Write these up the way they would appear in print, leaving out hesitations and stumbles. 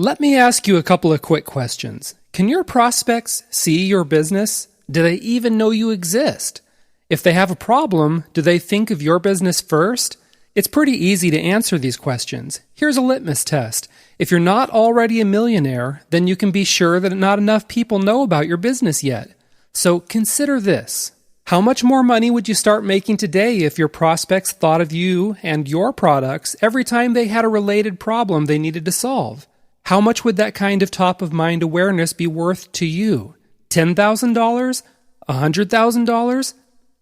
Let me ask you a couple of quick questions. Can your prospects see your business? Do they even know you exist? If they have a problem, do they think of your business first? It's pretty easy to answer these questions. Here's a litmus test. If you're not already a millionaire, then you can be sure that not enough people know about your business yet. So consider this. How much more money would you start making today if your prospects thought of you and your products every time they had a related problem they needed to solve? How much would that kind of top-of-mind awareness be worth to you? $10,000? $100,000?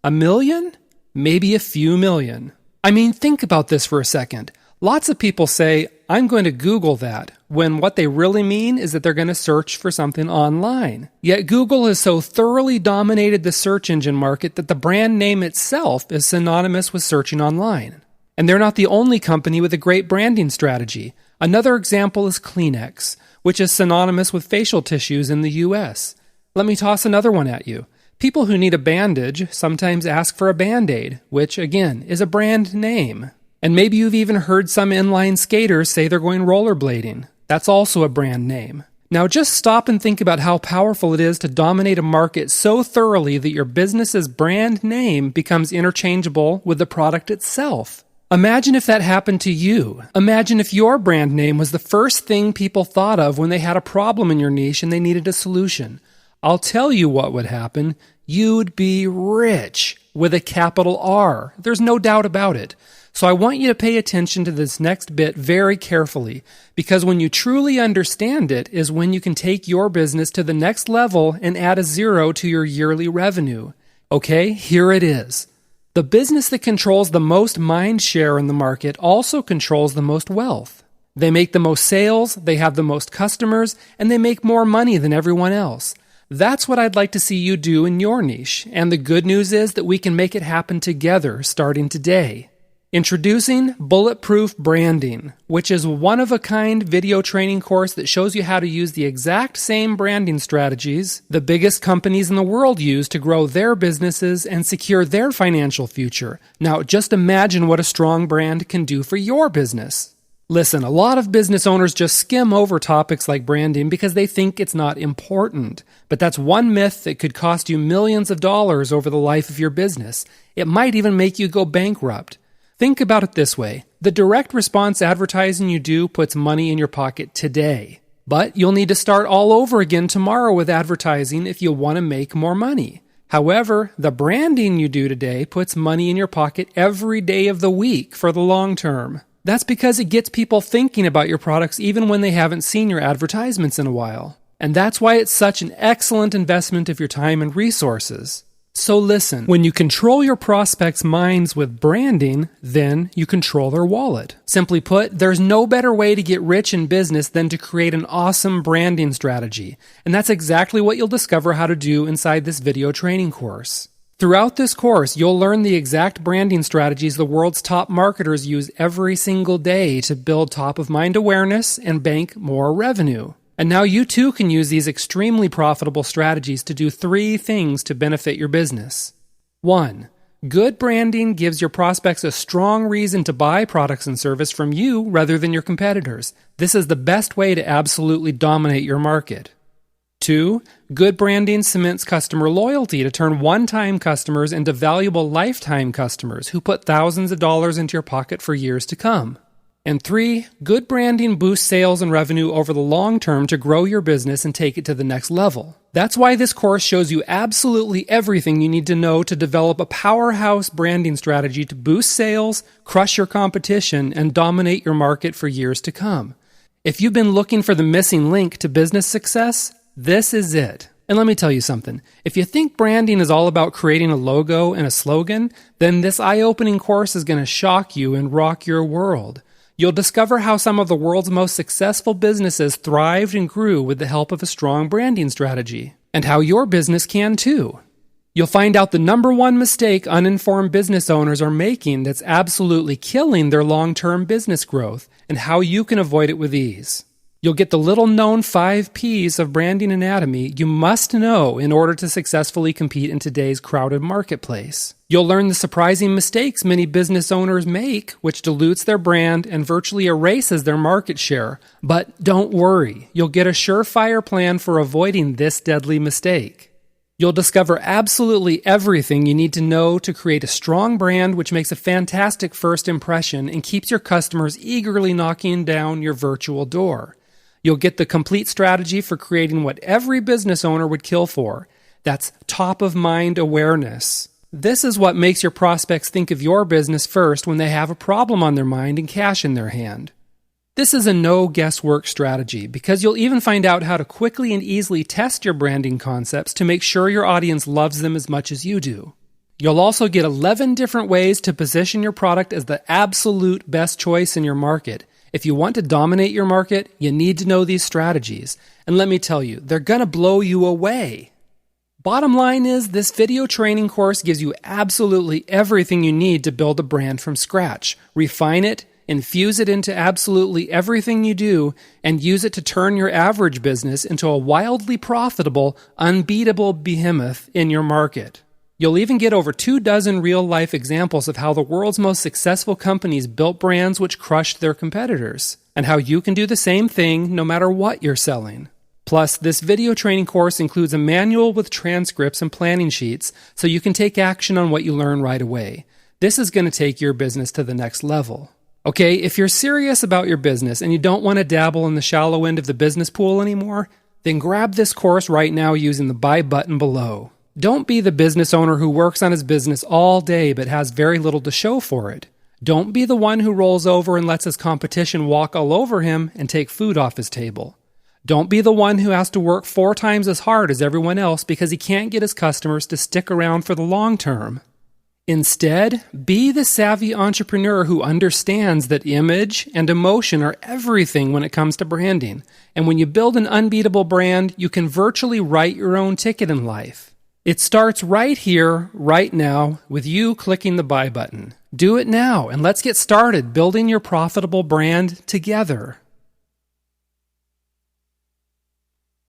$1 million? Maybe a few million. I mean, think about this for a second. Lots of people say, I'm going to Google that, when what they really mean is that they're going to search for something online. Yet Google has so thoroughly dominated the search engine market that the brand name itself is synonymous with searching online. And they're not the only company with a great branding strategy. Another example is Kleenex, which is synonymous with facial tissues in the US. Let me toss another one at you. People who need a bandage sometimes ask for a Band-Aid, which, again, is a brand name. And maybe you've even heard some inline skaters say they're going rollerblading. That's also a brand name. Now just stop and think about how powerful it is to dominate a market so thoroughly that your business's brand name becomes interchangeable with the product itself. Imagine if that happened to you. Imagine if your brand name was the first thing people thought of when they had a problem in your niche and they needed a solution. I'll tell you what would happen. You'd be rich with a capital R. There's no doubt about it. So I want you to pay attention to this next bit very carefully, because when you truly understand it is when you can take your business to the next level and add a zero to your yearly revenue. Okay, here it is. The business that controls the most mind share in the market also controls the most wealth. They make the most sales, they have the most customers, and they make more money than everyone else. That's what I'd like to see you do in your niche, and the good news is that we can make it happen together starting today. Introducing Bulletproof Branding, which is a one-of-a-kind video training course that shows you how to use the exact same branding strategies the biggest companies in the world use to grow their businesses and secure their financial future. Now, just imagine what a strong brand can do for your business. Listen, a lot of business owners just skim over topics like branding because they think it's not important. But that's one myth that could cost you millions of dollars over the life of your business. It might even make you go bankrupt. Think about it this way. The direct response advertising you do puts money in your pocket today. But you'll need to start all over again tomorrow with advertising if you want to make more money. However, the branding you do today puts money in your pocket every day of the week for the long term. That's because it gets people thinking about your products even when they haven't seen your advertisements in a while. And that's why it's such an excellent investment of your time and resources. So listen, when you control your prospects' minds with branding, then you control their wallet. Simply put, there's no better way to get rich in business than to create an awesome branding strategy. And that's exactly what you'll discover how to do inside this video training course. Throughout this course, you'll learn the exact branding strategies the world's top marketers use every single day to build top-of-mind awareness and bank more revenue. And now you too can use these extremely profitable strategies to do 3 things to benefit your business. 1. Good branding gives your prospects a strong reason to buy products and service from you rather than your competitors. This is the best way to absolutely dominate your market. 2. Good branding cements customer loyalty to turn one-time customers into valuable lifetime customers who put thousands of dollars into your pocket for years to come. And 3, good branding boosts sales and revenue over the long term to grow your business and take it to the next level. That's why this course shows you absolutely everything you need to know to develop a powerhouse branding strategy to boost sales, crush your competition, and dominate your market for years to come. If you've been looking for the missing link to business success, this is it. And let me tell you something. If you think branding is all about creating a logo and a slogan, then this eye-opening course is going to shock you and rock your world. You'll discover how some of the world's most successful businesses thrived and grew with the help of a strong branding strategy, and how your business can too. You'll find out the number one mistake uninformed business owners are making that's absolutely killing their long-term business growth, and how you can avoid it with ease. You'll get the little-known 5 Ps of branding anatomy you must know in order to successfully compete in today's crowded marketplace. You'll learn the surprising mistakes many business owners make, which dilutes their brand and virtually erases their market share. But don't worry, you'll get a surefire plan for avoiding this deadly mistake. You'll discover absolutely everything you need to know to create a strong brand which makes a fantastic first impression and keeps your customers eagerly knocking down your virtual door. You'll get the complete strategy for creating what every business owner would kill for. That's top-of-mind awareness. This is what makes your prospects think of your business first when they have a problem on their mind and cash in their hand. This is a no-guesswork strategy because you'll even find out how to quickly and easily test your branding concepts to make sure your audience loves them as much as you do. You'll also get 11 different ways to position your product as the absolute best choice in your market. If you want to dominate your market, you need to know these strategies. And let me tell you, they're going to blow you away. Bottom line is, this video training course gives you absolutely everything you need to build a brand from scratch. Refine it, infuse it into absolutely everything you do, and use it to turn your average business into a wildly profitable, unbeatable behemoth in your market. You'll even get over 24 real-life examples of how the world's most successful companies built brands which crushed their competitors, and how you can do the same thing no matter what you're selling. Plus, this video training course includes a manual with transcripts and planning sheets so you can take action on what you learn right away. This is going to take your business to the next level. Okay, if you're serious about your business and you don't want to dabble in the shallow end of the business pool anymore, then grab this course right now using the buy button below. Don't be the business owner who works on his business all day but has very little to show for it. Don't be the one who rolls over and lets his competition walk all over him and take food off his table. Don't be the one who has to work 4 times as hard as everyone else because he can't get his customers to stick around for the long term. Instead, be the savvy entrepreneur who understands that image and emotion are everything when it comes to branding. And when you build an unbeatable brand, you can virtually write your own ticket in life. It starts right here, right now, with you clicking the buy button. Do it now, and let's get started building your profitable brand together.